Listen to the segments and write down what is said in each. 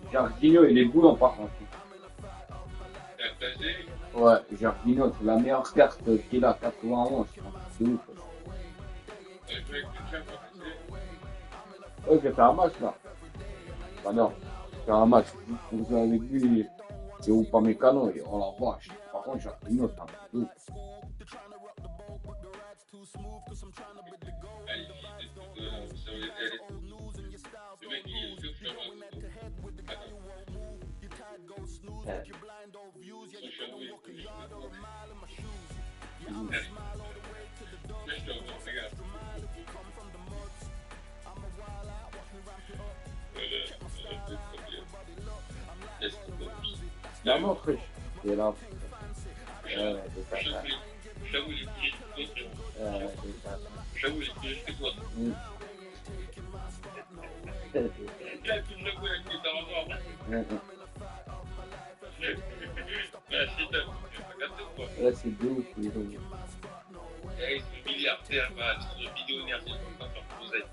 Jardineau, il est bouillant par contre. Ouais, Jardineau, c'est la meilleure carte qu'il a, 91, je pense. C'est ouf. Ouais, j'ai fait un match là. Bah non, j'ai fait un match. Pour jouer avec lui, c'est où pas mes canons, et on la vache. Par contre, Jardineau, c'est un truc de ouf. La montre, c'est là. Là, c'est deux ouf, les gens. Ils sont milliardaires, ils sont millionnaires, ils sont pas faire poser.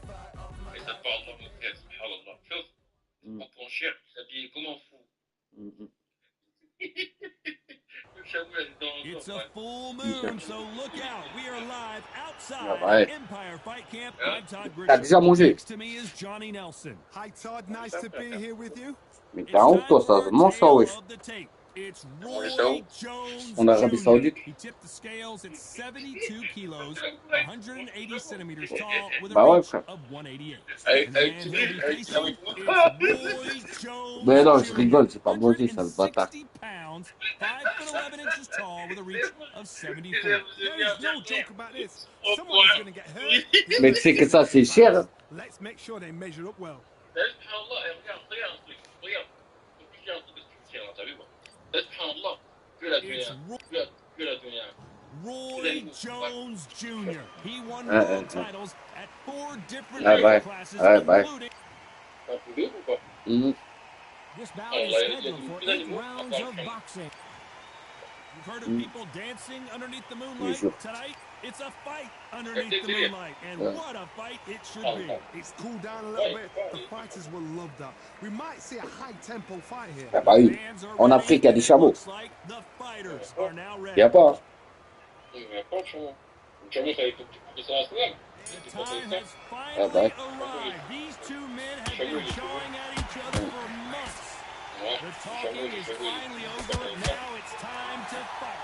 Et ça parle de mon frère, subhanallah. Chose, c'est pas trop cher, s'habiller comme un fou. It's a full moon, so look out. We are live outside Empire Fight Camp. I'm Todd T'as déjà mangé? Next to me is Johnny Nelson. Hi Todd, nice to be here with you. Mais t'as honte toi, ça mange ça, wesh. It's Roy Jones En Arabie Saoudite. He tipped the scales at 72 kilos, 180 centimeters tall, with a Bah ouais, reach frère. of 188. And the man he'll be facing is Roy Jones Mais non, je Jr., rigole, c'est pas manger, ça, le bâtard. 160 pounds, 5'11" inches tall, with a reach of 74. There's no joke about this. Someone is going to get hurt. Mais tu sais que ça, c'est cher. Hein. Let's make sure they measure up well. Roy Jones Jr. He won world titles at 4 different weight classes, including. This bout is scheduled for 8 rounds of boxing. You've heard of people dancing underneath the moonlight? Tonight, it's a fight underneath the moonlight, and what a fight it should be. It's cooled down a little bit. The fighters will love that. We might see a high-tempo fight here. Ah bah oui. En Afrique, il y a des chameaux. Il n'y a pas. Ah bah. These two men have been jawing at each other for months. The talking is finally over. Now it's time to fight.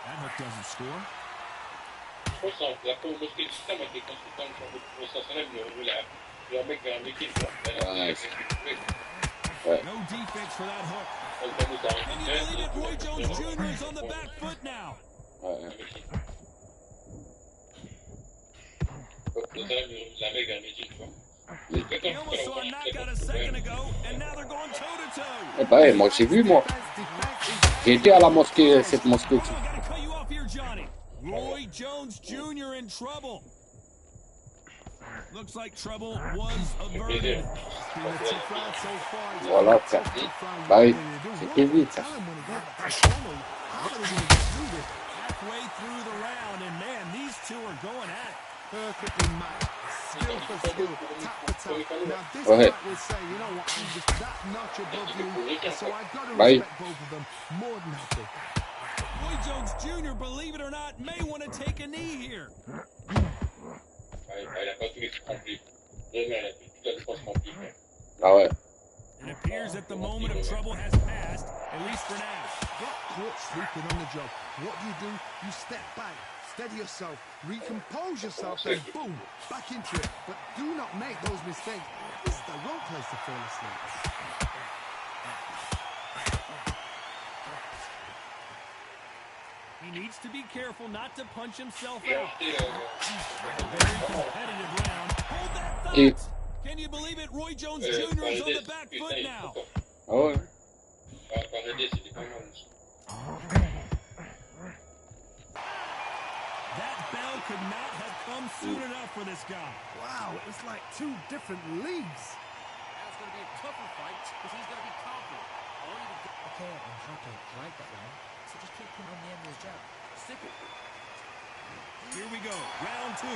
That hook doesn't score. No defense for that hook. Can you believe it? Roy Jones Jr. is on the back foot now. He almost saw a knockout a second ago, and now they're going toe-to-toe. Eh bah, moi j'ai vu, moi. J'ai été à la mosquée, cette mosquée. Roy Jones Jr. in trouble. Looks like trouble was averted. Voilà, frère. Bah oui, c'était vite, ça. Halfway through the round, and man, these two are going at it. Perfectly matched. Skill for skill, tap for tap. Now this fight will say, you know what, I'm just that notch above you, so I've got to respect both of them more than happy. Roy Jones Jr., believe it or not, may want to take a knee here. Ah ouais. It appears that the moment of trouble has passed, at least for now. Got caught sleeping on the job. What do? You step back, steady yourself, recompose yourself, and boom, back into it. But do not make those mistakes. This is the wrong place to fall asleep. He needs to be careful not to punch himself out. Very competitive round. Hold that thought. believe it? Roy Jones Jr. is on the back foot now. Oh, That bell could not have come soon enough for this guy. Wow, it was like two different leagues. Now it's going to be a tougher fight because he's going to be confident. Okay, I'm happy. I like that round. So just keep putting on the end of his jab. Stick it. Here we go, round 2.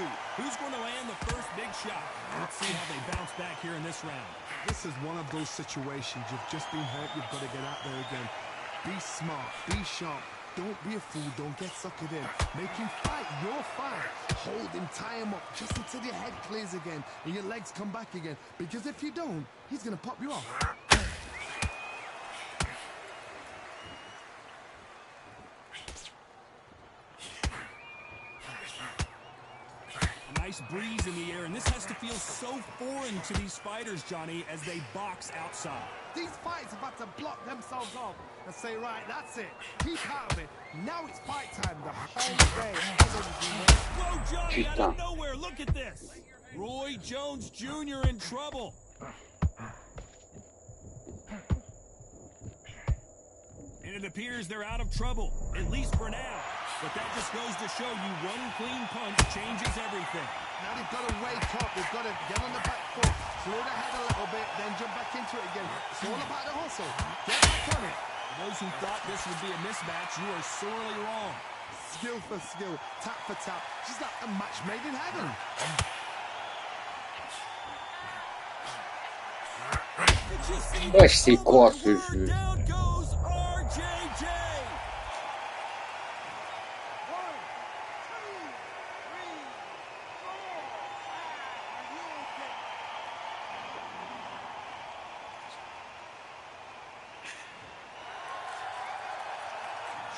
Who's going to land the first big shot? Let's see how they bounce back here in this round. This is one of those situations. You've just been hurt. You've got to get out there again. Be smart. Be sharp. Don't be a fool. Don't get suckered in. Make him fight your fight. Hold him, tie him up just until your head clears again and your legs come back again. Because if you don't, he's going to pop you off. Nice breeze in the air, and this has to feel so foreign to these fighters, Johnny, as they box outside. These fighters are about to block themselves off and say, right, that's it. Keep out of it. Now it's fight time. The whole day. Whoa, Johnny, out of nowhere. Look at this. Roy Jones Jr. in trouble. And it appears they're out of trouble, at least for now. But that just goes to show you one clean punch changes everything. Now they've got to wake up. They've got to get on the back foot, slow the head a little bit, then jump back into it again. It's all about the hustle. Get back on it. For those who thought this would be a mismatch, you are sorely wrong. Skill for skill, tap for tap. Just like a match made in heaven. weź tej kosy. Down goes RJJ.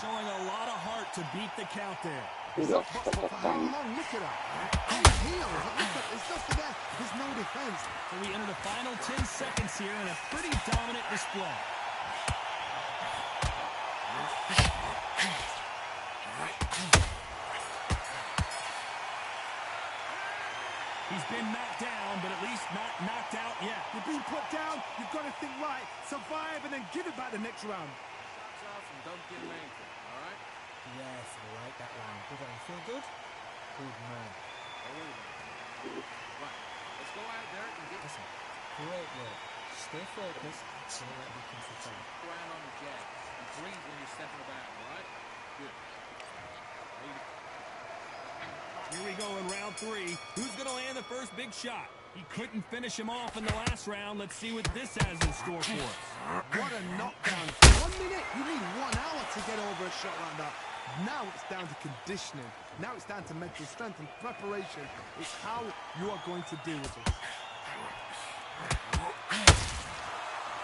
Showing a lot of heart to beat the count there. For how long? Look at that. His heels. Look at it's just there. There's no defense. So we enter the final 10 seconds here in a pretty dominant display. He's been knocked down, but at least not knocked out yet. You've been put down. You've got to think right, survive, and then give it back the next round. Don't get him angry, all right? Yes, I like that round. Did I feel good? Good man. Right, let's go out there and get Listen, great work. Stay focused. Don't let me concentrate. ground on the jab. And breathe when you're stepping about, all right? Good. Here we go in round 3. Who's going to land the first big shot? He couldn't finish him off in the last round. Let's see what this has in store for us. What a knockdown. 1 minute, you need 1 hour to get over a shot like that. Now it's down to conditioning. Now it's down to mental strength and preparation. It's how you are going to deal with it.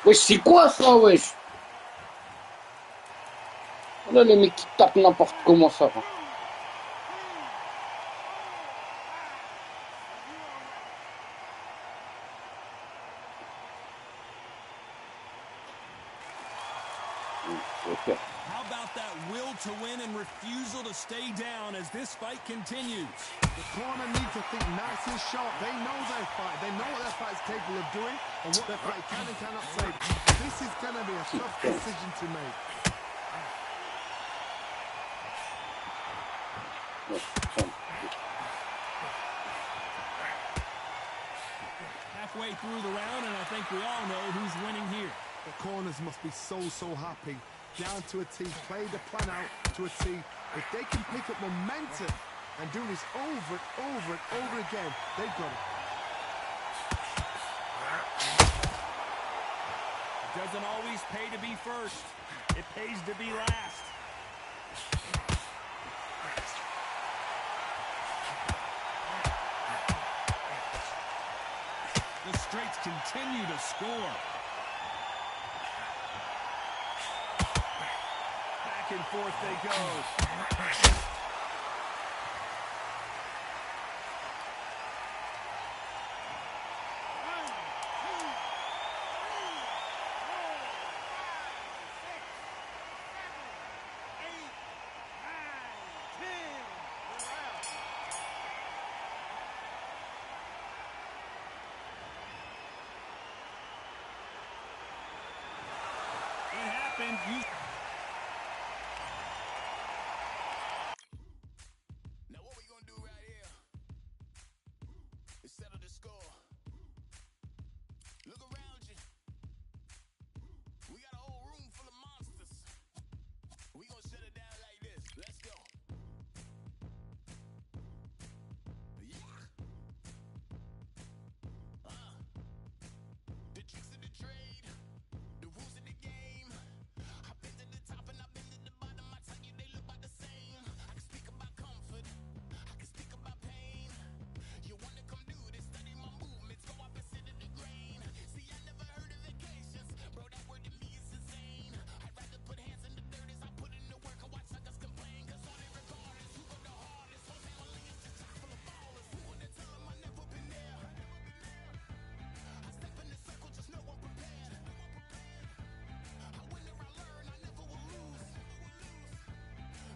Wesh, c'est quoi ça, wesh? Là, les mecs qui tapent n'importe comment ça va. How about that will to win and refusal to stay down as this fight continues? The corner needs to think nice and sharp. They know their fight. They know what their fight is capable of doing and what their fight can and cannot take. This is going to be a tough decision to make. Halfway through the round, and I think we all know who's winning here. The corners must be so happy. Down to a T, play the plan out to a T. If they can pick up momentum and do this over and over and over again, they've got it. It doesn't always pay to be first. It pays to be last. The straights continue to score. Back and forth they go. happened. Now what we gonna do right here is settle the score. Look around you. We got a whole room full of monsters. We gonna shut it down like this. Let's go. Yeah. The tricks of the trade, the rules of the game. I've been to the top and I've been to the bottom. I tell you they look about the same. I can speak about comfort, I can speak about pain. You wanna come do this, study my movements, go opposite of the grain. See, I never heard of vacations, bro, that word to me is insane. I'd rather put hands in the dirt as I put in the work and watch suckers complain. Cause all they regard is who go the hardest. Whole family is just chock full of ballers. Who wanna tell them I never been there? I step in the circle, just know I'm prepared. I win or I learn, I never will lose.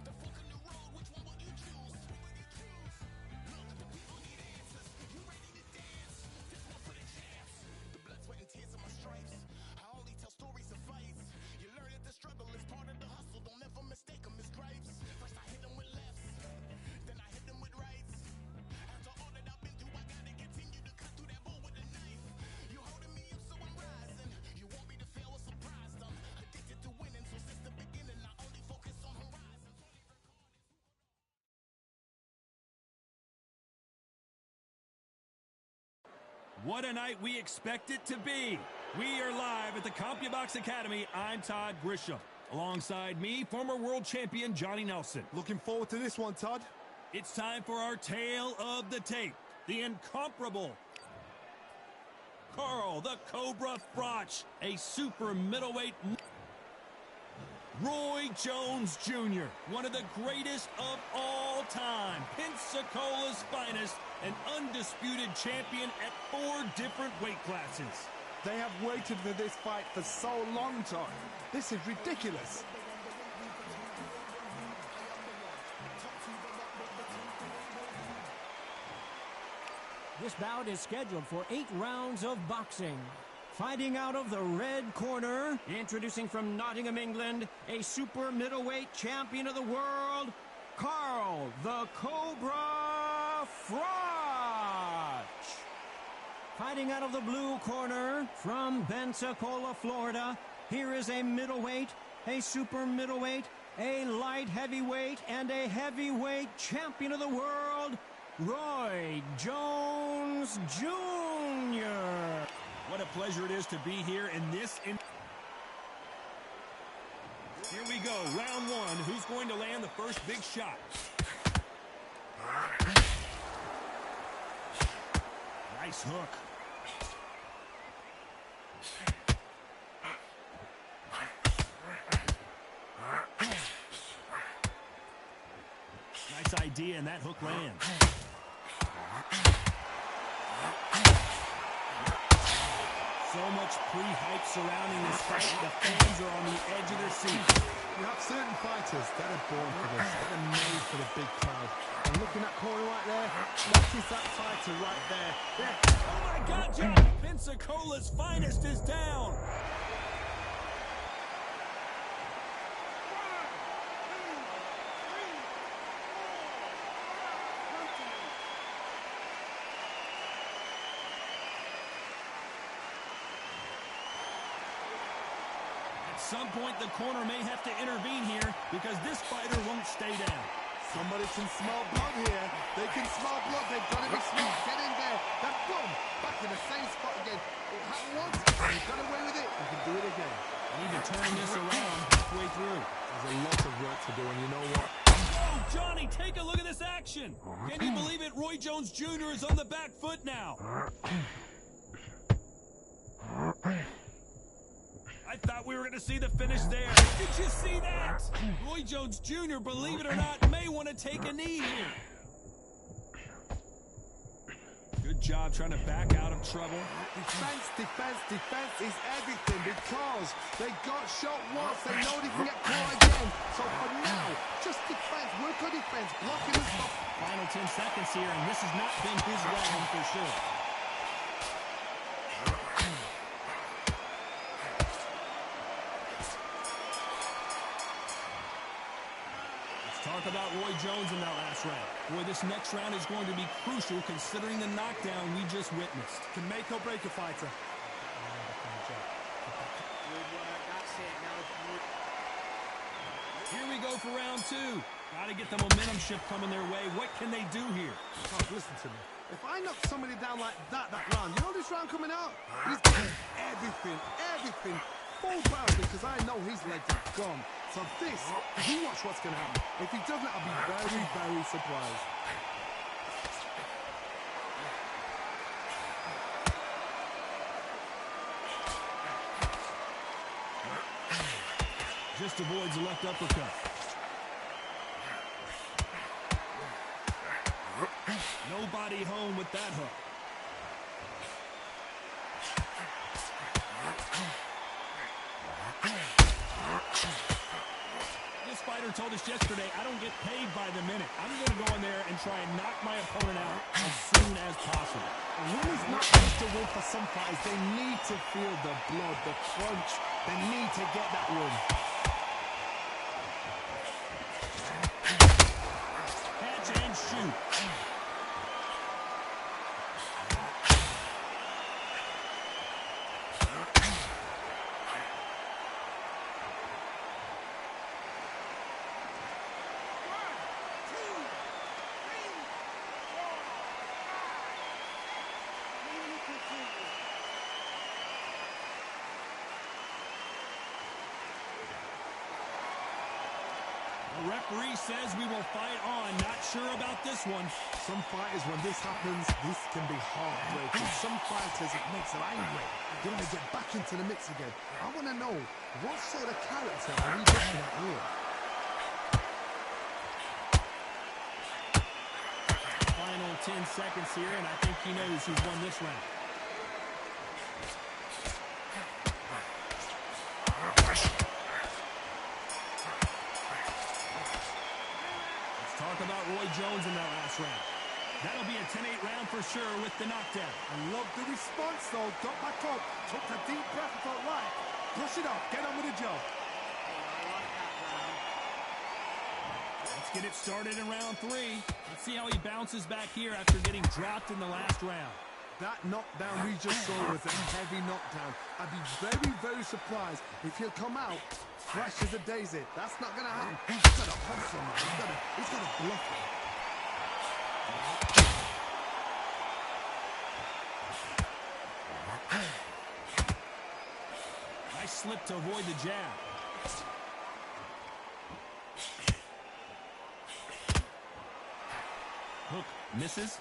The fork in the road, which one will you choose? Look, the people need answers. You ready to dance? This one for the chance. The blood, sweat, and tears of my stripes. I only tell stories of fights. You learn that the struggle is part of the hustle. Don't ever mistake them as gripes. First I hit them with lefts, then I hit them with rights. After all that I've been through, I gotta continue to cut through that bull with a knife. You holding me up, so I'm rising. You want me to fail or surprised? I'm addicted to winning, so since the beginning, I only focus on horizons. What a night we expect it to be. We are live at the CompuBox Academy. I'm Todd Grisham. Alongside me, former world champion Johnny Nelson. Looking forward to this one, Todd. It's time for our tale of the tape. The incomparable Carl the Cobra Froch, a super middleweight. Roy Jones Jr., one of the greatest of all time, Pensacola's finest, an undisputed champion at 4 different weight classes. They have waited for this fight for so long, Todd. This is ridiculous. This bout is scheduled for 8 rounds of boxing. Fighting out of the red corner, introducing from Nottingham, England, a super middleweight champion of the world, Carl the Cobra Froch. Fighting out of the blue corner, from Pensacola, Florida, here is a middleweight, a super middleweight, a light heavyweight, and a heavyweight champion of the world, Roy Jones Jr. What a pleasure it is to be here in this. Here we go, round 1. Who's going to land the first big shot? Nice hook. Nice idea, and that hook lands. So much pre-hype surrounding this fight. The fans are on the edge of their seats. You have certain fighters that are born for this, that are made for the big crowd. And looking at corner right there, that is that fighter right there. Yeah. Oh my God, John! Pensacola's finest is down. At some point, the corner may have to intervene here because this fighter won't stay down. Somebody can smell blood here. They can smell blood. They've got to be smart. Get in there. Then boom, back in the same spot again. It happened once. You got away with it. You can do it again. And even turning this around halfway through. There's a lot of work to do, and you know what? Oh, Johnny, take a look at this action. Can you believe it? Roy Jones Jr. is on the back foot now. I thought we were going to see the finish there. Did you see that? Roy Jones Jr., believe it or not, may want to take a knee here. Good job trying to back out of trouble. Defense, defense, defense is everything because they got shot once. They know they can get caught again. So for now, just defense, work on defense, blocking and stuff. Final 10 seconds here, and this has not been his round for sure. talk about Roy Jones in that last round. Boy, this next round is going to be crucial considering the knockdown we just witnessed. Can make or break a fighter. Here we go for round two. Got to get the momentum shift coming their way. What can they do here? Oh, listen to me. If I knock somebody down like that round, you know this round coming out? He's getting everything, full power, because I know his legs are gone. So this, you watch what's going to happen. If he doesn't, I'll be very, very surprised. Just avoids the left uppercut. Nobody home with that hook. This fighter told us yesterday, I don't get paid by the minute. I'm going to go in there and try and knock my opponent out as soon as possible. A win is not just a win for some fighters. They need to feel the blood, the crunch. They need to get that win. Catch and shoot. The referee says we will fight on. Not sure about this one. Some fighters, when this happens, this can be heartbreaking. Some fighters, it makes them angry. They want to get back into the mix again. I want to know, what sort of character are we looking at here? Final 10 seconds here, and I think he knows who's won this round. Talk about Roy Jones in that last round. That'll be a 10-8 round for sure with the knockdown. I love the response, though. Got back up, took a deep breath, felt right. Brush it off, get on with the job. Let's get it started in round three. Let's see how he bounces back here after getting dropped in the last round. That knockdown we just saw was a heavy knockdown. I'd be very, very surprised if he'll come out fresh as a daisy. That's not going to happen. He's got to hustle, man. He's got to bluff it. Nice slip to avoid the jab. Hook misses.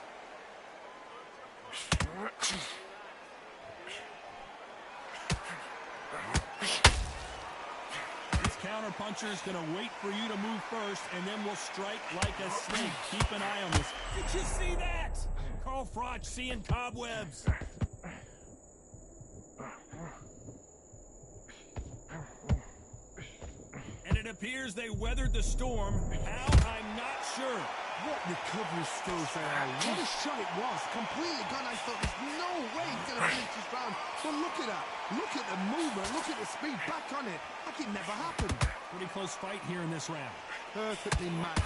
This counter puncher is going to wait for you to move first, and then will strike like a snake. Keep an eye on this. Did you see that? Carl Froch seeing cobwebs. And it appears they weathered the storm. How? I'm not sure. What recovery skills they are. What a shot it was. Completely gone. I thought there's no way he's going to finish this round. But look at that. Look at the movement. Look at the speed. Back on it. Like it never happened. Pretty close fight here in this round. Perfectly matched.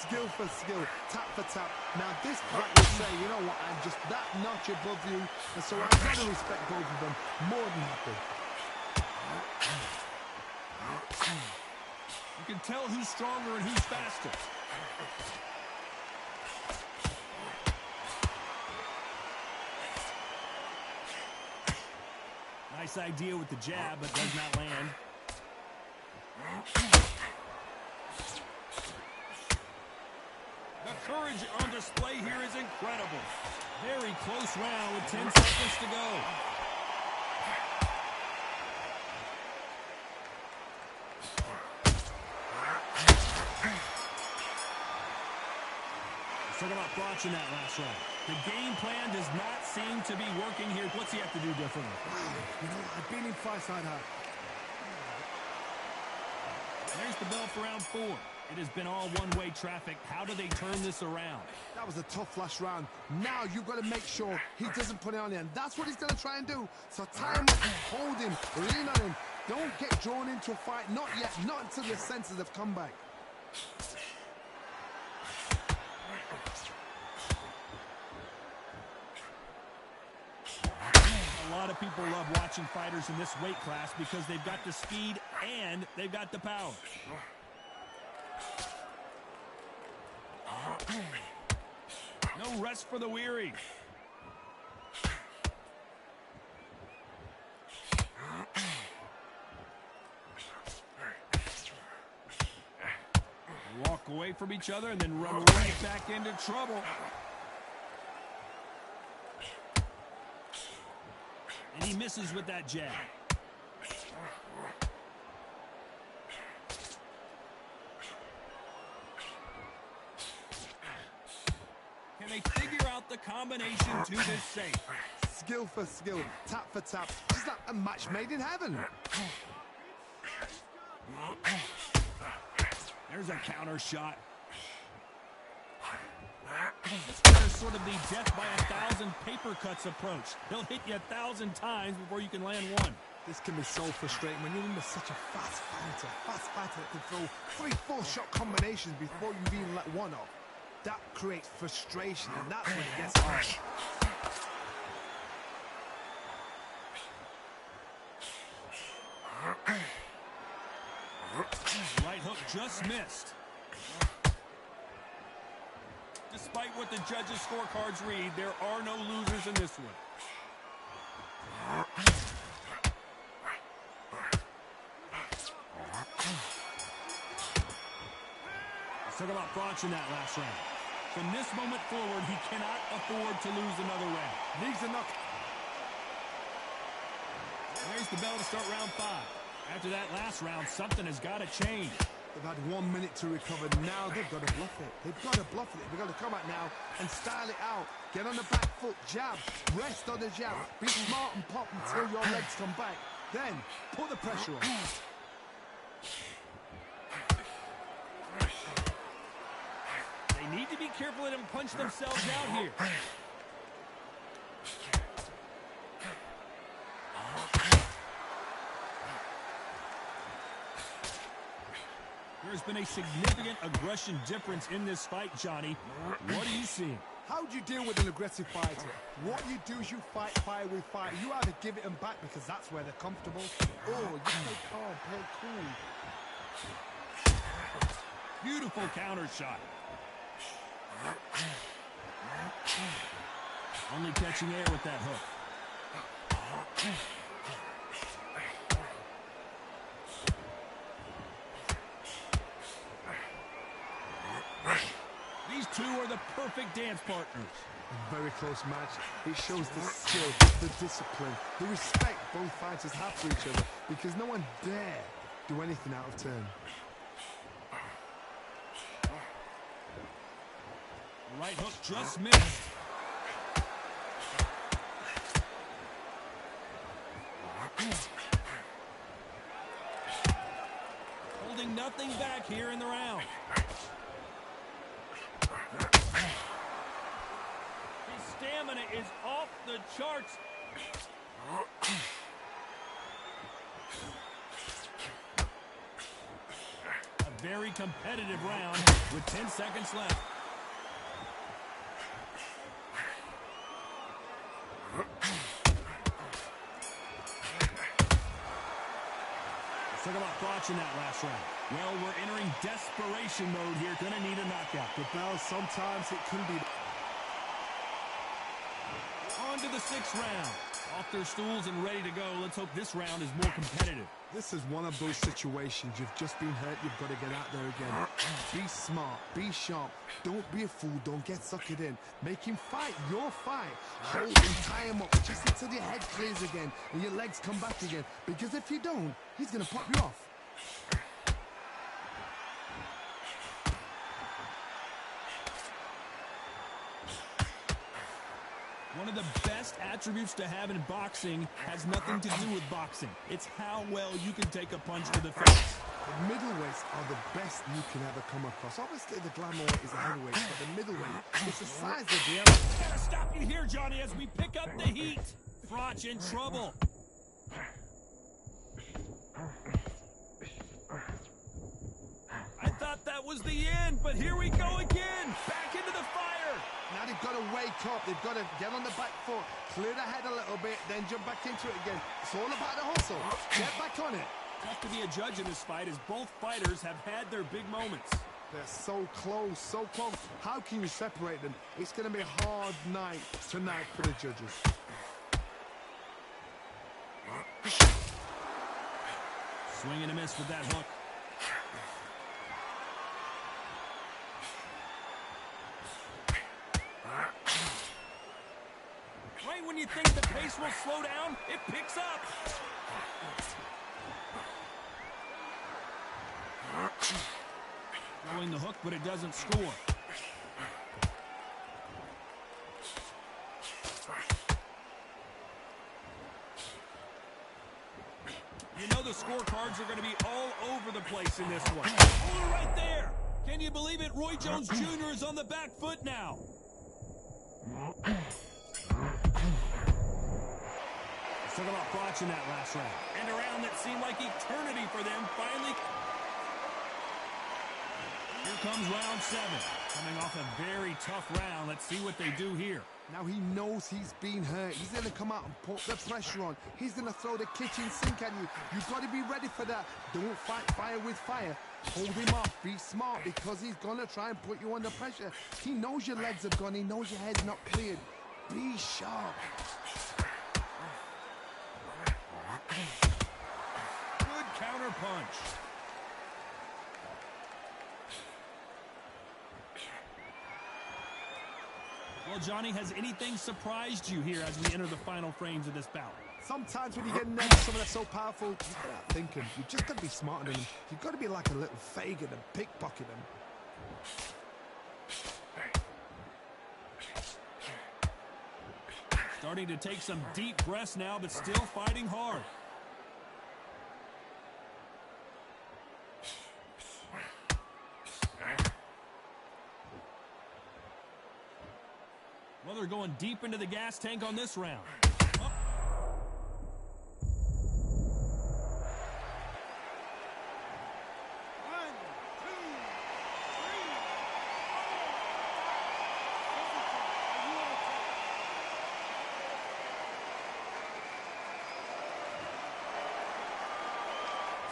Skill for skill. Tap for tap. Now this fight will say, you know what, I'm just that notch above you. And so I've got to respect both of them. More than happy. You can tell who's stronger and who's faster. Nice idea with the jab, but does not land. The courage on display here is incredible. Very close round with 10 seconds to go. Let's talk about Froch in that last round. The game plan does not seem to be working here. What's he have to do differently? You know, I've been in fights like that. There's the bell for round 4. It has been all one-way traffic. How do they turn this around? That was a tough last round. Now you've got to make sure he doesn't put it on you. And that's what he's going to try and do. So tie him up, hold him, lean on him. Don't get drawn into a fight. Not yet. Not until your senses have come back. people love watching fighters in this weight class because they've got the speed and they've got the power. No rest for the weary. Walk away from each other and then run right back into trouble. And he misses with that jab. Can they figure out the combination to this safe? Skill for skill, tap for tap, just like a match made in heaven. There's a counter shot. There's sort of the death by 1,000 paper cuts approach. He'll hit you 1,000 times before you can land one. This can be so frustrating when you're under such a fast fighter that can throw 3-4 shot combinations before you even let one off. That creates frustration, and that's when it gets hard. Right hook just missed. Despite what the judges' scorecards read, there are no losers in this one. Let's talk about Boxe in that last round. From this moment forward, he cannot afford to lose another round. Needs a knock. There's the bell to start round 5. After that last round, something has got to change. They've had 1 minute to recover. Now they've got to bluff it. They've got to bluff it. They've got to come out now and style it out. Get on the back foot, jab, rest on the jab. Be smart and pop until your legs come back. Then put the pressure on. They need to be careful and punch themselves out here. There's been a significant aggression difference in this fight, Johnny. What are you seeing? How do you deal with an aggressive fighter? What you do is you fight fire with fire. You either give it them back because that's where they're comfortable, or you play calm, play cool. Beautiful counter shot. Only catching air with that hook. These two are the perfect dance partners. A very close match. It shows the skill, the discipline, the respect both fighters have for each other, because no one dare do anything out of turn. Right hook just missed. Holding nothing back here in the round. His stamina is off the charts. A very competitive round with 10 seconds left. Talk about Boxe in that last round. Well, we're entering desperation mode here. Gonna need a knockout. The bell, sometimes it can be. On to the 6th round. Off their stools and ready to go. Let's hope this round is more competitive. This is one of those situations. You've just been hurt. You've got to get out there again. Be smart. Be sharp. Don't be a fool. Don't get suckered in. Make him fight your fight. Hold him, tie him up just until your head clears again and your legs come back again. Because if you don't, he's going to pop you off. One of the best attributes to have in boxing has nothing to do with boxing. It's how well you can take a punch to the face. The middleweights are the best you can ever come across. Obviously, the glamour is a heavyweight, but the middleweight is the size of the other. Gotta stop you here, Johnny, as we pick up the heat. Froch in trouble. I thought that was the end, but here we go again. Back into the fire. Now they've got to wake up. They've got to get on the back foot, clear the head a little bit, then jump back into it again. It's all about the hustle. Get back on it. Tough to be a judge in this fight as both fighters have had their big moments. They're so close, so close. How can you separate them? It's going to be a hard night tonight for the judges. Swing and a miss with that hook. Right when you think the pace will slow down, it picks up. Throwing the hook, but it doesn't score. You know the scorecards are going to be all over the place in this one. Oh, right there! Can you believe it? Roy Jones Jr. is on the back foot now. Talk about botching that last round. And a round that seemed like eternity for them finally. Here comes round 7. Coming off a very tough round. Let's see what they do here. Now he knows he's been hurt. He's going to come out and put the pressure on. He's going to throw the kitchen sink at you. You've got to be ready for that. Don't fight fire with fire. Hold him off. Be smart because he's going to try and put you under pressure. He knows your legs have gone. He knows your head's not cleared. Be sharp. Good counter punch. Well, Johnny, has anything surprised you here as we enter the final frames of this bout? Sometimes when you get next someone that's so powerful, you start thinking. You've just got to be smarter than him. You've got to be like a little Fagin and pickpocket him. Starting to take some deep breaths now, but still fighting hard. Well, they're going deep into the gas tank on this round. Oh.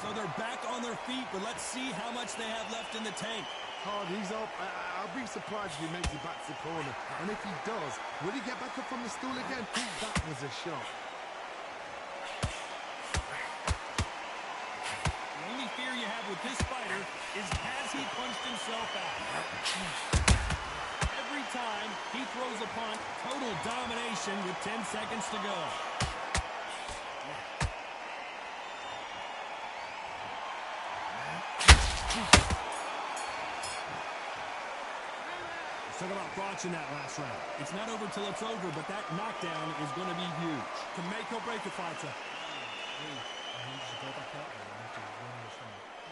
So they're back on their feet, but let's see how much they have left in the tank. Hard, he's up. I'll be surprised if he makes it back to the corner. And if he does, will he get back up from the stool again? That was a shot. The only fear you have with this fighter is has he punched himself out? Every time he throws a punch, total domination with 10 seconds to go. Talk about botching that last round. It's not over till it's over, but that knockdown is going to be huge. Can make or break a fighter.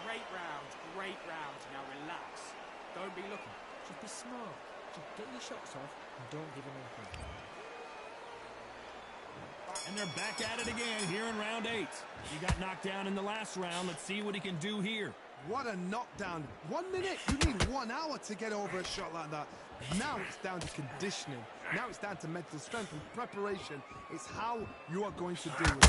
Great round. Now relax. Don't be looking. Just be smart. Just get your shots off and don't give him anything. And they're back at it again here in round 8. He got knocked down in the last round. Let's see what he can do here. What a knockdown. 1 minute. You need 1 hour to get over a shot like that. Now it's down to conditioning. Now it's down to mental strength and preparation. It's how you are going to do it.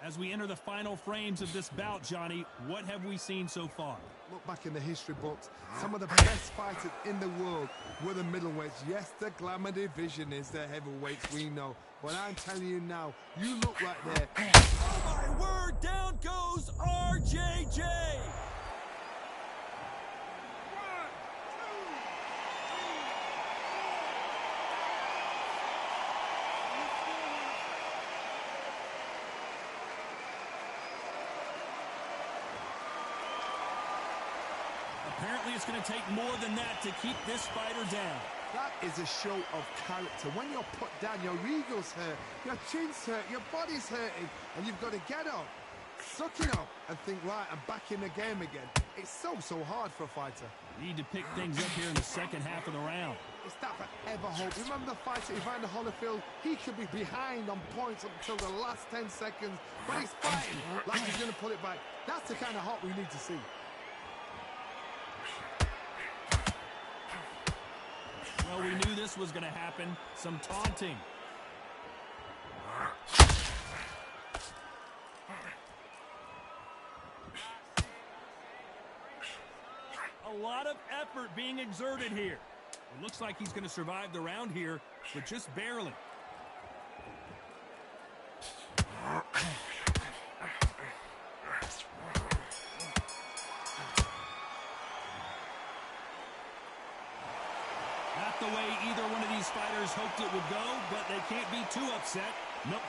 As we enter the final frames of this bout, Johnny, what have we seen so far? Look back in the history books. Some of the best fighters in the world were the middleweights. Yes, the glamour division is the heavyweights, we know. But I'm telling you now, you look right there. Oh, my word! Down goes RJJ! Apparently it's going to take more than that to keep this fighter down. That is a show of character. When you're put down, your ego's hurt, your chin's hurt, your body's hurting, and you've got to get up. suck it up and think, right, I'm back in the game again. It's so hard for a fighter. Need to pick things up here in the second half of the round. It's that forever hope. Remember the fighter Evander Holyfield? He could be behind on points up until the last 10 seconds, but he's fighting like he's going to pull it back. That's the kind of hope we need to see. Well, we knew this was going to happen. Some taunting. A lot of effort being exerted here. It looks like he's going to survive the round here, but just barely. Not the way either one of these fighters hoped it would go, but they can't be too upset. Nope.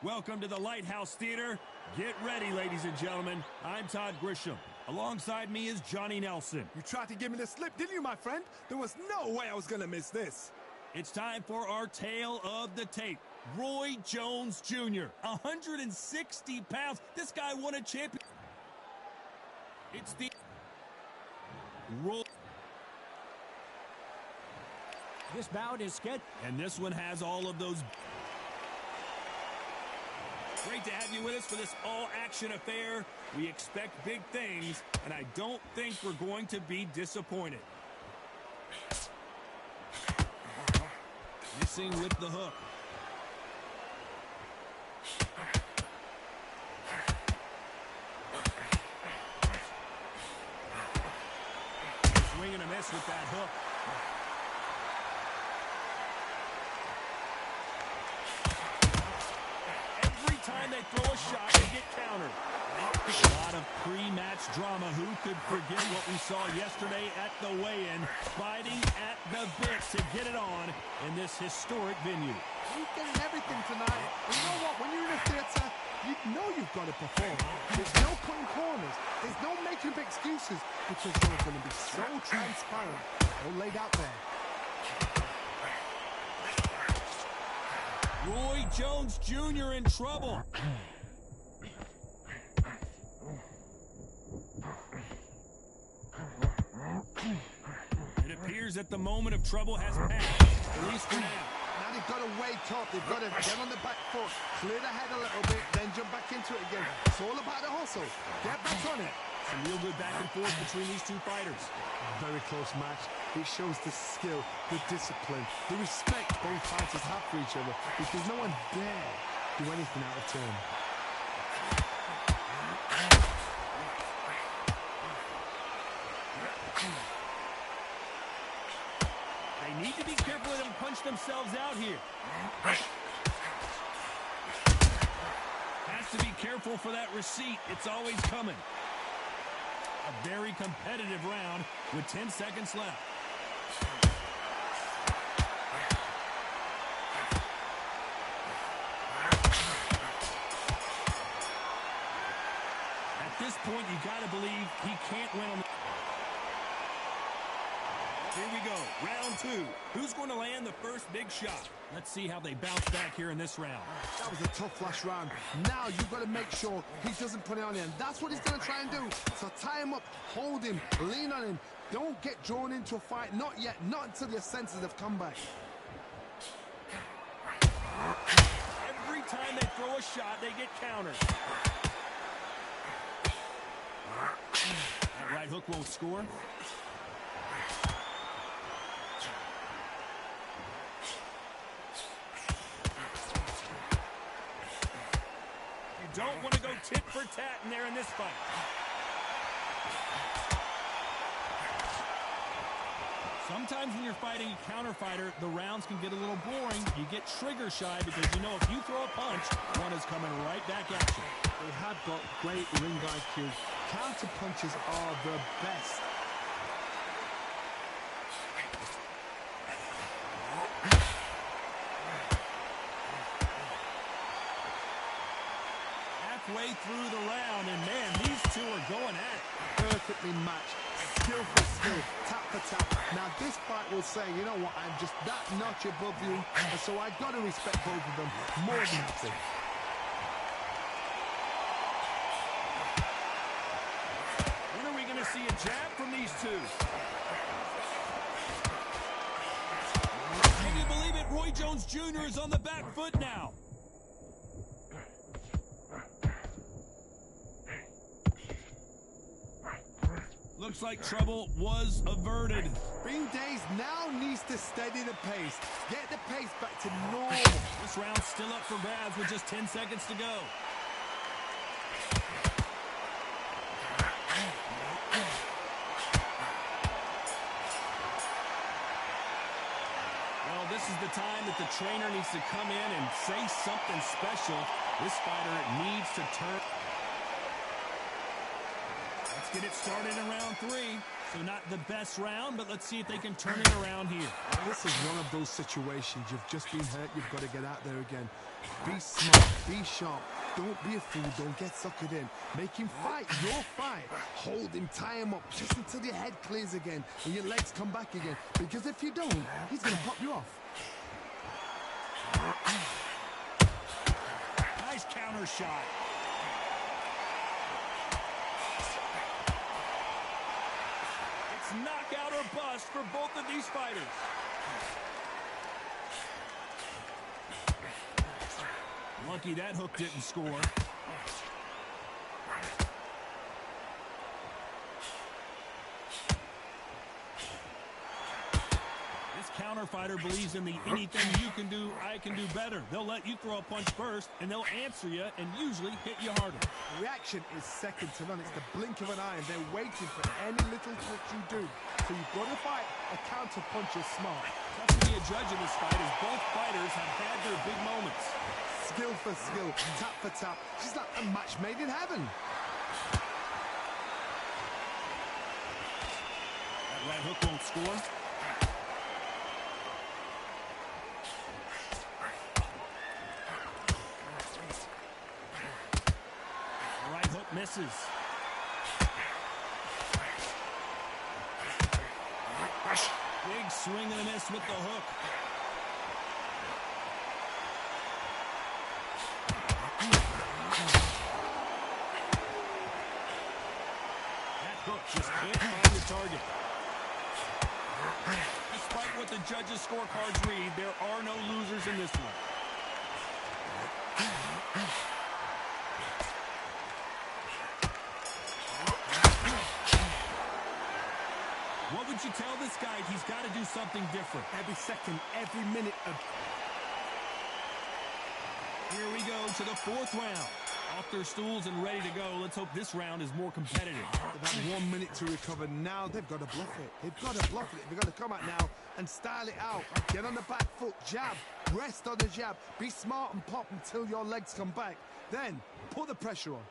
Welcome to the Lighthouse Theater. Get ready, ladies and gentlemen. I'm Todd Grisham. Alongside me is Johnny Nelson. You tried to give me the slip, didn't you, my friend? There was no way I was going to miss this. It's time for our tale of the tape. Roy Jones Jr., 160 pounds. This guy won a champion. It's the Roy. This bout is scheduled. And this one has all of those. Great to have you with us for this all-action affair. We expect big things, and I don't think we're going to be disappointed. Missing with the hook. Swing and a miss with that hook. Time they throw a shot, they get countered. A lot of pre-match drama. Who could forget what we saw yesterday at the weigh-in, fighting at the bit to get it on in this historic venue. You're getting everything tonight. And you know what? When you're in a theater, you know you've got to perform. There's no cutting corners. There's no making up excuses because you're going to be so transparent. All laid out there. Roy Jones Jr. in trouble. It appears that the moment of trouble has passed, at least for now. Now they've got to wake up. They've got to get on the back foot, clear the head a little bit, then jump back into it again. It's all about the hustle. Get back on it. Some real good back and forth between these two fighters. Very close match. It shows the skill, the discipline, the respect both fighters have for each other, because no one dare do anything out of turn. They need to be careful they don't punch themselves out here. Has to be careful for that receipt. It's always coming. A very competitive round with 10 seconds left. At this point, you got to believe he can't win on the... Here we go, round two. Who's going to land the first big shot? Let's see how they bounce back here in this round. That was a tough last round. Now you've got to make sure he doesn't put it on him. That's what he's going to try and do. So tie him up, hold him, lean on him. Don't get drawn into a fight. Not yet. Not until your senses have come back. Every time they throw a shot, they get countered. That right hook won't score. Don't want to go tit for tat in there in this fight. Sometimes when you're fighting a counter fighter, the rounds can get a little boring. You get trigger shy because you know if you throw a punch, one is coming right back at you. They have got great ring IQ. Counter punches are the best. Way through the round, and man, these two are going at it. Perfectly matched, skill for skill, tap for tap. Now this fight will say, you know what, I'm just that notch above you, and so I got to respect both of them more than happy. When are we going to see a jab from these two? Can you believe it? Roy Jones Jr. is on the back foot now. Looks like trouble was averted. Bing Days now needs to steady the pace. Get the pace back to normal. This round's still up for grabs with just 10 seconds to go. Well, this is the time that the trainer needs to come in and say something special. This fighter needs to turn... Let's get it started in round three. So not the best round, but let's see if they can turn it around here. This is one of those situations. You've just been hurt. You've got to get out there again. Be smart. Be sharp. Don't be a fool. Don't get suckered in. Make him fight your fight. Hold him. Tie him up just until your head clears again and your legs come back again. Because if you don't, he's going to pop you off. Nice counter shot. Knockout or bust for both of these fighters. Lucky that hook didn't score. This counter fighter believes in the anything you can do, I can do better. They'll let you throw a punch first, and they'll answer you and usually hit you harder. Reaction is second to none. It's the blink of an eye, and they're waiting for any little touch you do. So you've got to fight a counter punch is smart. Tough to be a judge in this fight as both fighters have had their big moments. Skill for skill, tap for tap. She's like a match made in heaven. That right hook won't score. The right hook misses. Big swing and a miss with the hook. the judges' scorecards read, there are no losers in this one. What would you tell this guy? He's got to do something different. Every second, every minute of... Here we go to the fourth round. Off their stools and ready to go. Let's hope this round is more competitive. They've had 1 minute to recover. Now they've got to bluff it. They've got to bluff it. They've got to come out now and style it out. Get on the back foot, jab, rest on the jab. Be smart and pop until your legs come back. Then put the pressure on.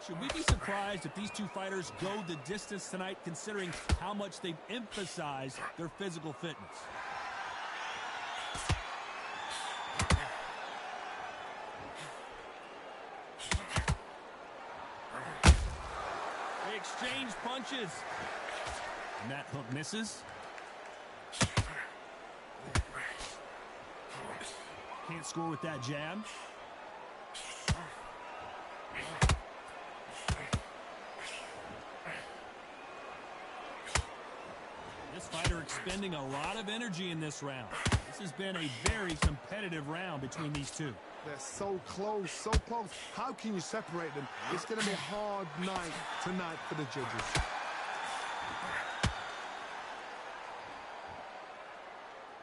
Should we be surprised if these two fighters go the distance tonight, considering how much they've emphasized their physical fitness? They exchange punches. And that hook misses. Can't score with that jab. This fighter expending a lot of energy in this round. This has been a very competitive round between these two. They're so close, so close. How can you separate them? It's going to be a hard night tonight for the judges.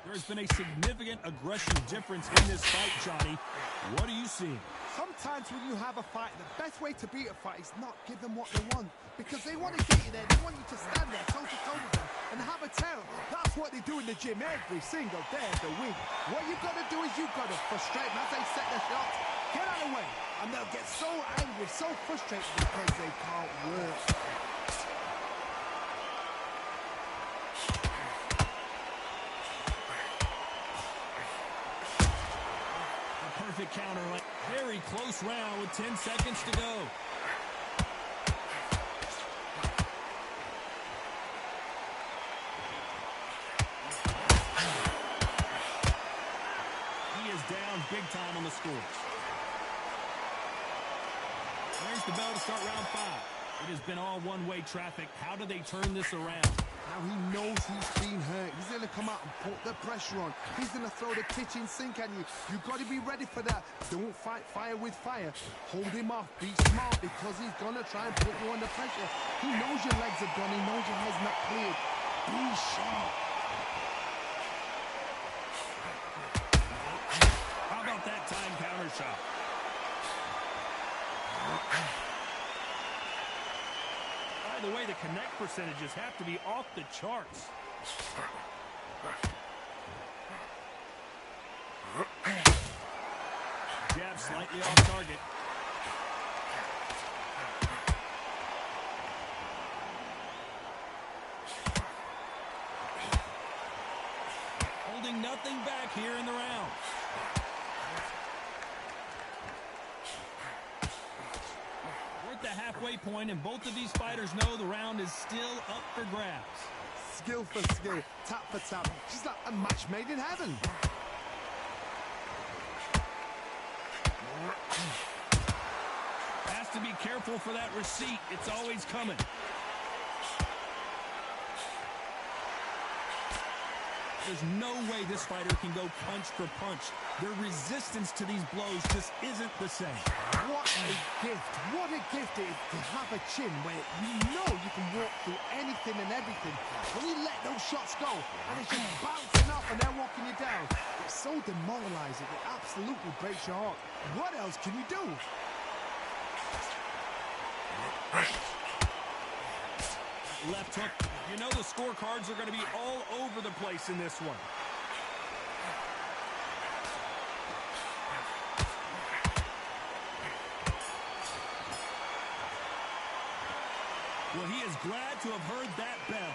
There's been a significant aggression difference in this fight, Johnny. What are you seeing? Sometimes when you have a fight, the best way to beat a fight is not give them what they want. Because they want to get you there. They want you to stand there toe-to-toe with them and have a tail. That's what they do in the gym every single day of the week. What you've got to do is you've got to frustrate them as they set their shots. Get out of the way. And they'll get so angry, so frustrated because they can't work. Perfect counter. Very close round with 10 seconds to go. He is down big time on the scores. There's the bell to start round 5. It has been all one-way traffic. How do they turn this around? Now he knows he's been hurt. He's going to come out and put the pressure on. He's going to throw the kitchen sink at you. You've got to be ready for that. Don't fight fire with fire. Hold him off. Be smart because he's going to try and put you under pressure. He knows your legs are gone. He knows your head's not cleared. Be sharp. How about that time counter shot? By the way, the connect percentages have to be off the charts. Jab slightly off target. Holding nothing back here in the round. The halfway point, and both of these fighters know the round is still up for grabs. Skill for skill, tap for tap, just like a match made in heaven. Has to be careful for that receipt. It's always coming. There's no way this fighter can go punch for punch. Their resistance to these blows just isn't the same. What a gift. What a gift it is to have a chin where you know you can walk through anything and everything. When you let those shots go and it's just bouncing off and they're walking you down, it's so demoralizing. It absolutely breaks your heart. What else can you do? Left hook. You know the scorecards are going to be all over the place in this one. Well, he is glad to have heard that bell.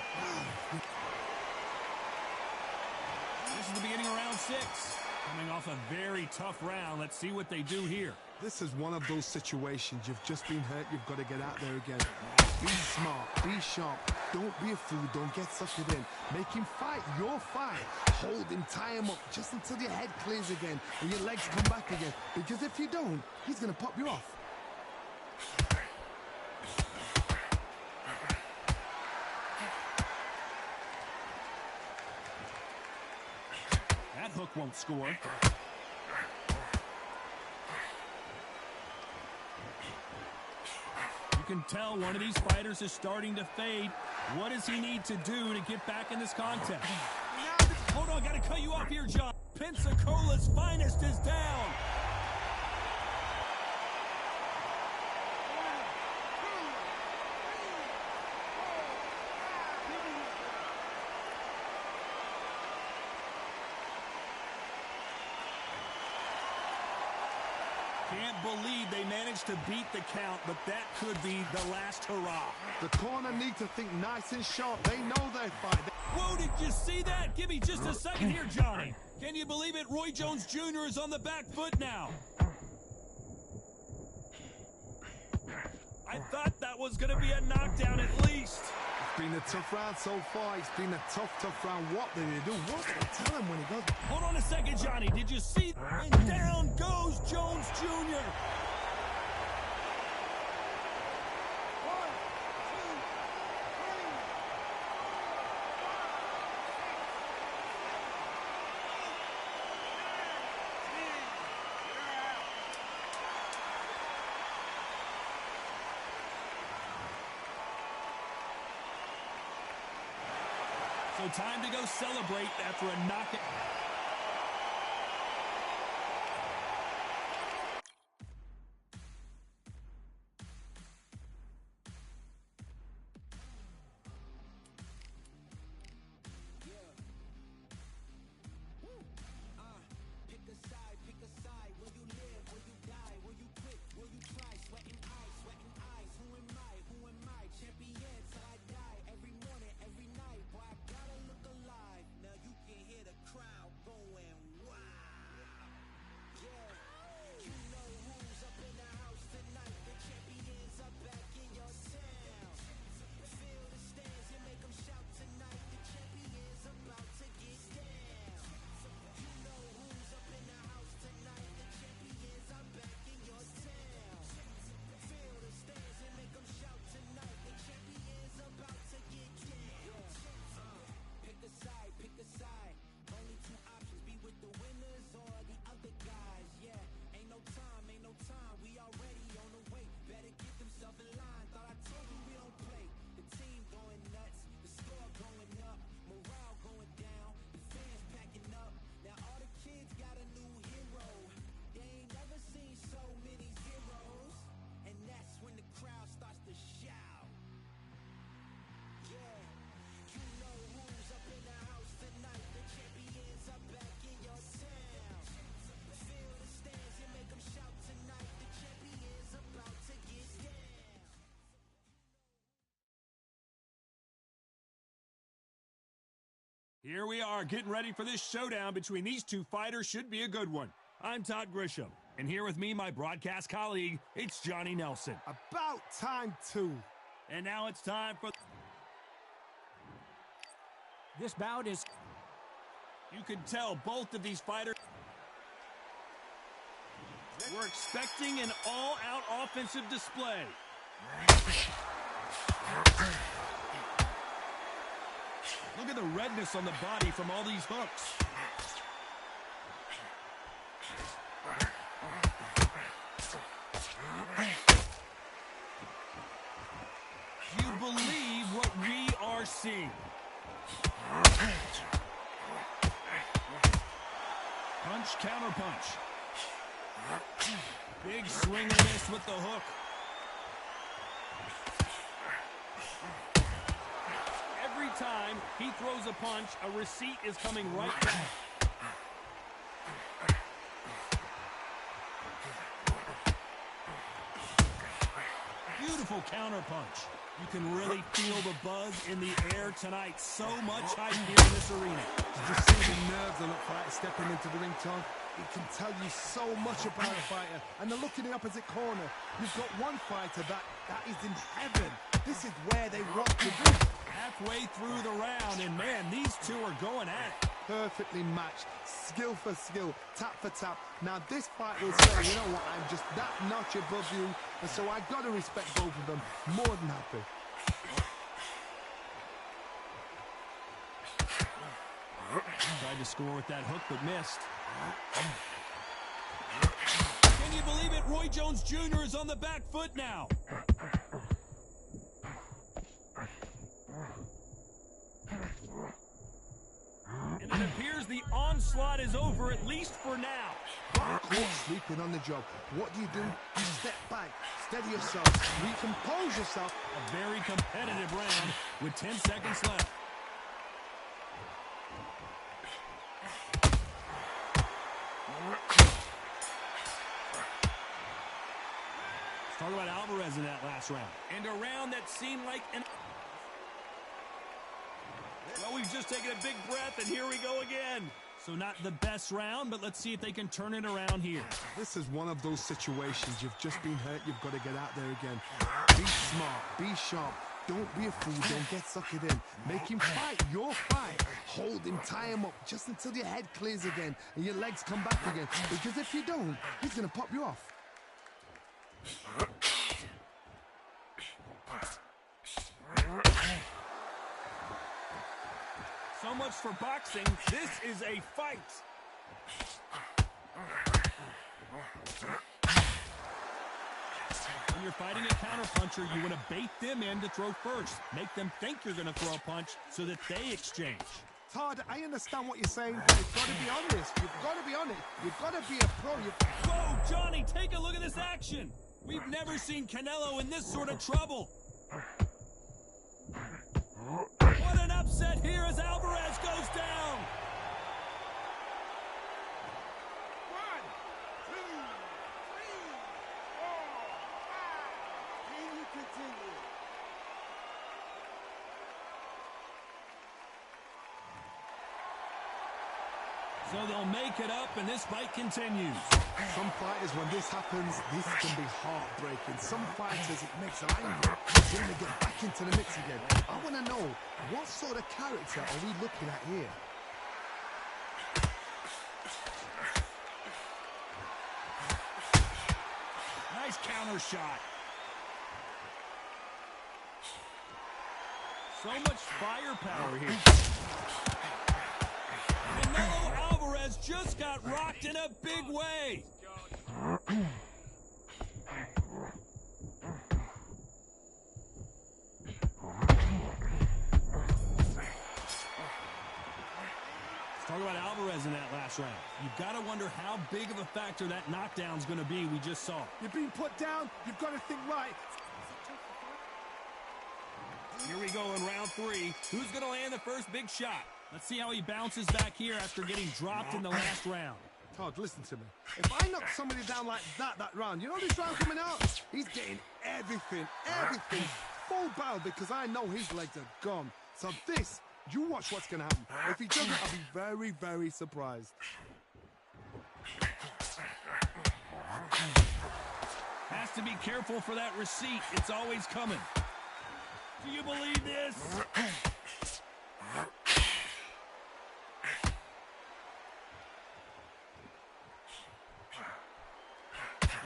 This is the beginning of round 6. Coming off a very tough round. Let's see what they do here. This is one of those situations. You've just been hurt. You've got to get out there again. Be smart. Be sharp. Don't be a fool. Don't get sucked in. Make him fight your fight. Hold him. Tie him up just until your head clears again and your legs come back again. Because if you don't, he's going to pop you off. that hook won't score. You can tell one of these fighters is starting to fade. What does he need to do to get back in this contest? Hold on, gotta cut you off here, John. Pensacola's finest is down. Can't believe they managed to beat the count, but that could be the last hurrah. The corner need to think nice and sharp. They know their fight. Whoa, did you see that? Give me just a second here, Johnny. Can you believe it? Roy Jones Jr. is on the back foot now. I thought that was going to be a knockdown at least. It's been a tough round so far. It's been a tough round. What did he do? What did they tell him when he goes? Hold on a second, Johnny. Did you see? And down goes Jones Jr. So time to go celebrate after a knockout. Here we are getting ready for this showdown between these two fighters. Should be a good one. I'm Todd Grisham, and here with me, my broadcast colleague, it's Johnny Nelson. About time, too. And now it's time for... This bout is... You can tell both of these fighters... We're expecting an all-out offensive display. Look at the redness on the body from all these hooks. Do you believe what we are seeing? Punch, counter punch. Big swing and miss with the hook. Every time he throws a punch, a receipt is coming right back. Beautiful counter punch. You can really feel the buzz in the air tonight. So much hype here in this arena. You just see the nerves on that fighter stepping into the ring, Tom. It can tell you so much about a fighter. And then look in the opposite corner. You've got one fighter that is in heaven. This is where they rock the beat. Halfway through the round, and man, these two are going at it. Perfectly matched, skill for skill, tap for tap. Now this fight will say, you know what, I'm just that notch above you, and so I gotta respect both of them. More than happy. Tried tried to score with that hook, but missed. Can you believe it? Roy Jones Jr. is on the back foot now. And it appears the onslaught is over, at least for now. Caught sleeping on the job. What do? You step back, steady yourself, recompose yourself. A very competitive round with 10 seconds left. Let's talk about Alvarez in that last round. And a round that seemed like an... Well, we've just taken a big breath, and here we go again. So not the best round, but let's see if they can turn it around here. This is one of those situations. You've just been hurt. You've got to get out there again. Be smart. Be sharp. Don't be a fool. Don't get suckered in. Make him fight your fight. Hold him. Tie him up just until your head clears again and your legs come back again. Because if you don't, he's going to pop you off. So much for boxing. This is a fight. When you're fighting a counterpuncher, you want to bait them in to throw first. Make them think you're going to throw a punch so that they exchange. Todd, I understand what you're saying, but you've got to be honest. You've got to be honest. You've got to be a pro. Whoa, Johnny, take a look at this action. We've never seen Canelo in this sort of trouble. What an upset here as Alvarez goes down. 1, 2, 3, 4, 5. Can you continue? So they'll make it up, and this fight continues. Some fighters, when this happens, this can be heartbreaking. Some fighters, it makes them angry. They want to get back into the mix again. I want to know, what sort of character are we looking at here? Nice counter shot. So much firepower here. Canelo Alvarez just got rocked in a big way. Let's talk about Alvarez in that last round. You've got to wonder how big of a factor that knockdown's going to be we just saw. You're being put down. You've got to think right. Here we go in round 3. Who's going to land the first big shot? Let's see how he bounces back here after getting dropped in the last round. Todd, listen to me. If I knock somebody down like that round, you know this round coming out? He's getting everything, full battle, because I know his legs are gone. So this, you watch what's going to happen. If he doesn't, I'll be very, very surprised. Has to be careful for that receipt. It's always coming. Do you believe this?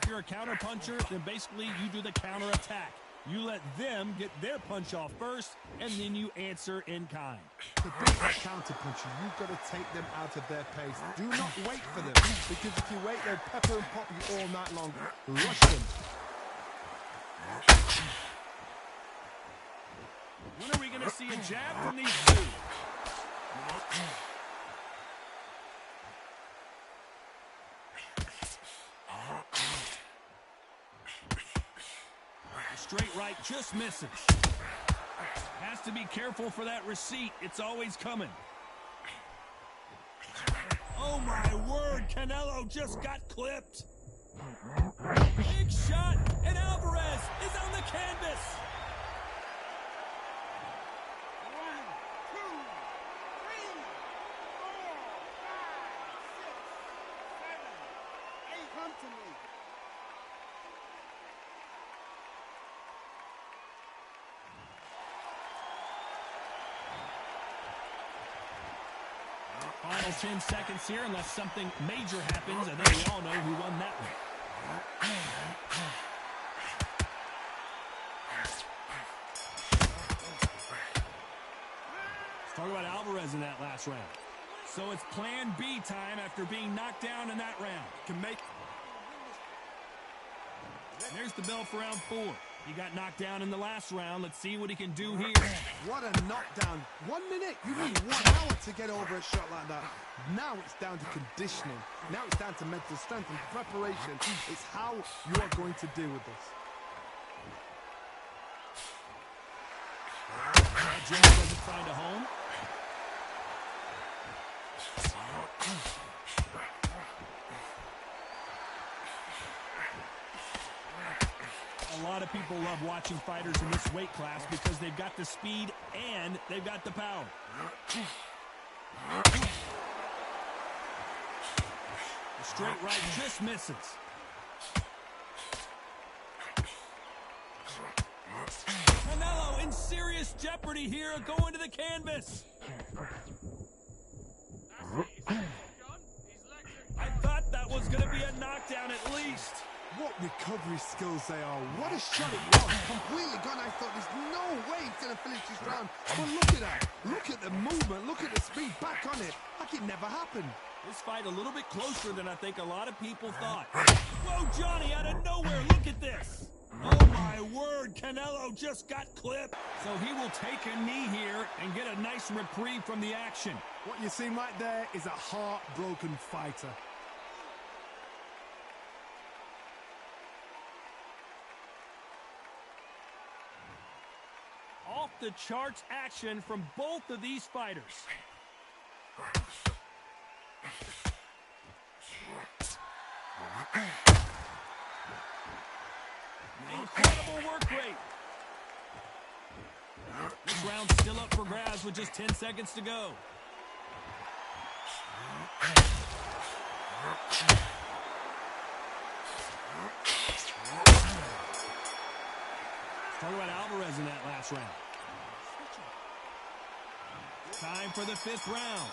If you're a counter-puncher, then basically you do the counter-attack. You let them get their punch off first, and then you answer in kind. To beat a counter-puncher, you've got to take them out of their pace. Do not wait for them, because if you wait, they'll pepper and pop you all night long. Rush them. When are we going to see a jab from these two? Straight right just misses. Has to be careful for that receipt. It's always coming. Oh my word, Canelo just got clipped. Big shot, and Alvarez is on the canvas. 1, 2, 3, 4, 5, 6, 7, 8. Come to me. Final 10 seconds here, unless something major happens. I think we all know who won that one. Let's talk about Alvarez in that last round. So it's plan B time after being knocked down in that round. There's the bell for round 4. He got knocked down in the last round. Let's see what he can do here. What a knockdown. 1 minute? You need 1 hour to get over a shot like that. Now it's down to conditioning. Now it's down to mental strength and preparation. It's how you are going to deal with this. Jimmy doesn't find a home. A lot of people love watching fighters in this weight class because they've got the speed and they've got the power. The straight right just misses. Canelo in serious jeopardy here, going to the canvas. I thought that was going to be a knockdown at least. What recovery skills they are. What a shot it was. Completely gone. I thought there's no way he's going to finish this round. But look at that. Look at the movement. Look at the speed. Back on it. Like it never happened. This fight a little bit closer than I think a lot of people thought. Whoa, Johnny, out of nowhere. Look at this. Oh, my word. Canelo just got clipped. So he will take a knee here and get a nice reprieve from the action. What you're seeing right there is a heartbroken fighter. Off the charts action from both of these fighters. Incredible work rate. This round's still up for grabs with just 10 seconds to go. Talk about Alvarez in that last round. Time for the 5th round.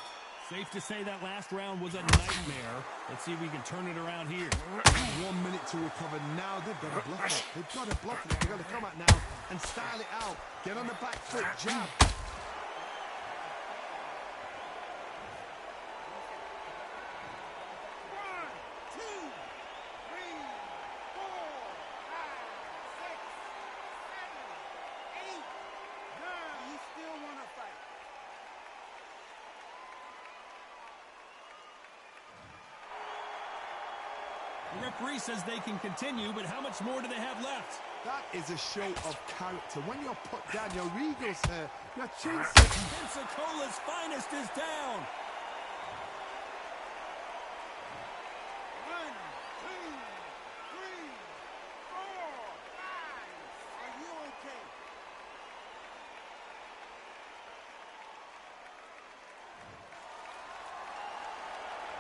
Safe to say that last round was a nightmare. Let's see if we can turn it around here. 1 minute to recover. Now they've got to bluff it. They've got to bluff it. They've got to come out now and style it out. Get on the back foot, jab. The referee says they can continue, but how much more do they have left? That is a show of character. When you're put down, your ego's hurt, your chin's... Pensacola's finest is down. 1, 2, 3, 4, 5. Are you okay?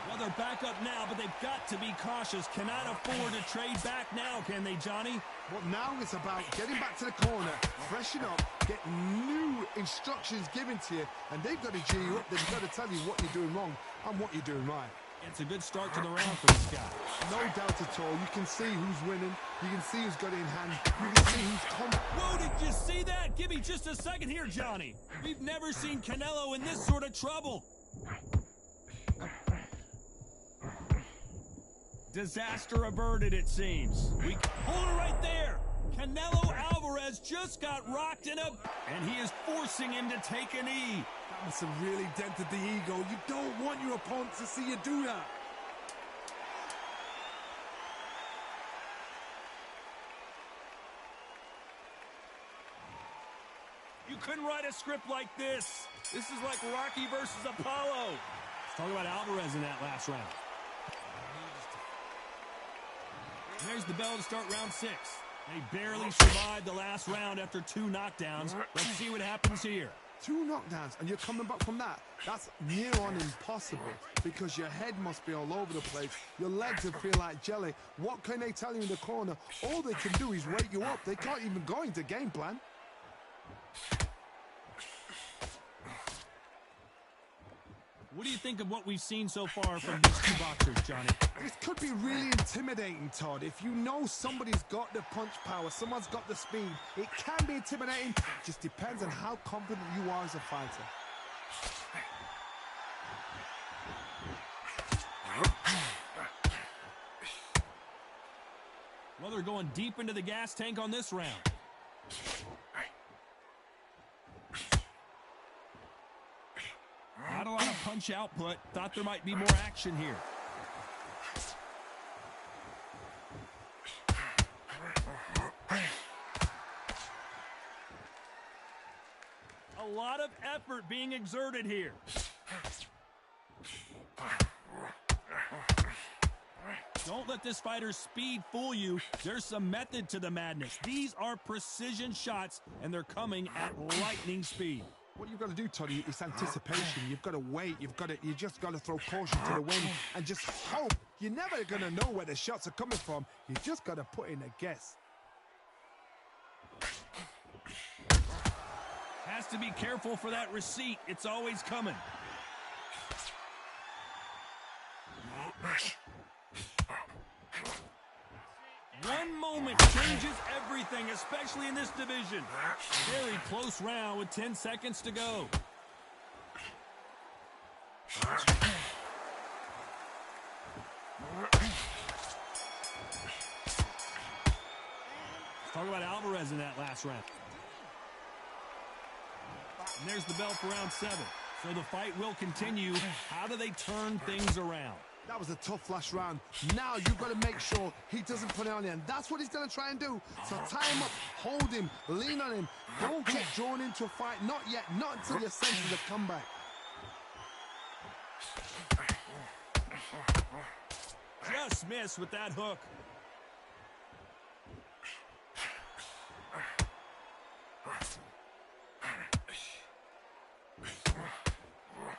Well, they're back up now, but they've got to be cautious. Cannot afford to trade back now, can they, Johnny? Well, now it's about getting back to the corner, freshen up, get new instructions given to you, and they've got to G you up. They've got to tell you what you're doing wrong and what you're doing right. It's a good start to the round for this guy. No doubt at all. You can see who's winning. You can see who's got it in hand. You can see who's coming. Whoa, did you see that? Give me just a second here, Johnny. We've never seen Canelo in this sort of trouble. Disaster averted, it seems. Hold it right there. Canelo Alvarez just got rocked and he is forcing him to take a knee. That must have really dented the ego. You don't want your opponent to see you do that. You couldn't write a script like this. This is like Rocky versus Apollo. Let's talk about Alvarez in that last round. There's the bell to start round 6. They barely survived the last round after 2 knockdowns. Let's see what happens here. 2 knockdowns, and you're coming back from that. That's near on impossible, because your head must be all over the place. Your legs will feel like jelly. What can they tell you in the corner? All they can do is wake you up. They can't even go into game plan. What do you think of what we've seen so far from these 2 boxers, Johnny? This could be really intimidating, Todd. If you know somebody's got the punch power, someone's got the speed, it can be intimidating. Just depends on how confident you are as a fighter. Well, they're going deep into the gas tank on this round. Not a lot of punch output. Thought there might be more action here. A lot of effort being exerted here. Don't let this fighter's speed fool you. There's some method to the madness. These are precision shots, and they're coming at lightning speed. What you've got to do, Toddy, is anticipation. You've got to wait. You just got to throw caution to the wind and just hope. You're never going to know where the shots are coming from. You just got to put in a guess. Has to be careful for that receipt. It's always coming. One moment changes everything, especially in this division. Very close round with 10 seconds to go. Let's talk about Alvarez in that last round. And there's the bell for round 7. So the fight will continue. How do they turn things around? That was a tough last round. Now you've got to make sure he doesn't put it on you, and that's what he's going to try and do. So tie him up, hold him, lean on him. Don't get drawn into a fight. Not yet. Not until you're senses the comeback. Just missed with that hook.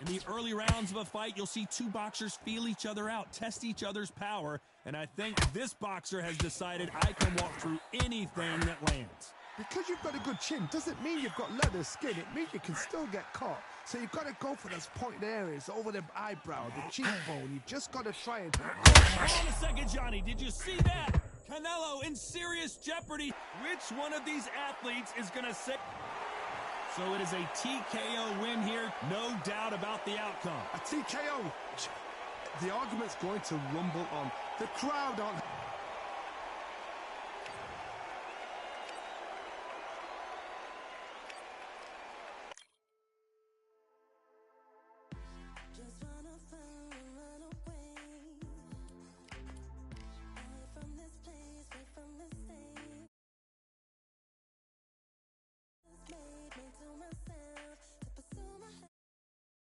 In the early rounds of a fight, you'll see two boxers feel each other out, test each other's power, and I think this boxer has decided I can walk through anything that lands. Because you've got a good chin doesn't mean you've got leather skin. It means you can still get caught. So you've got to go for those pointed areas, over the eyebrow, the cheekbone. You've just got to try and... Hold on a second, Johnny. Did you see that? Canelo in serious jeopardy. Which one of these athletes is going to say... So it is a TKO win here. No doubt about the outcome. A TKO. The argument's going to rumble on. The crowd aren't...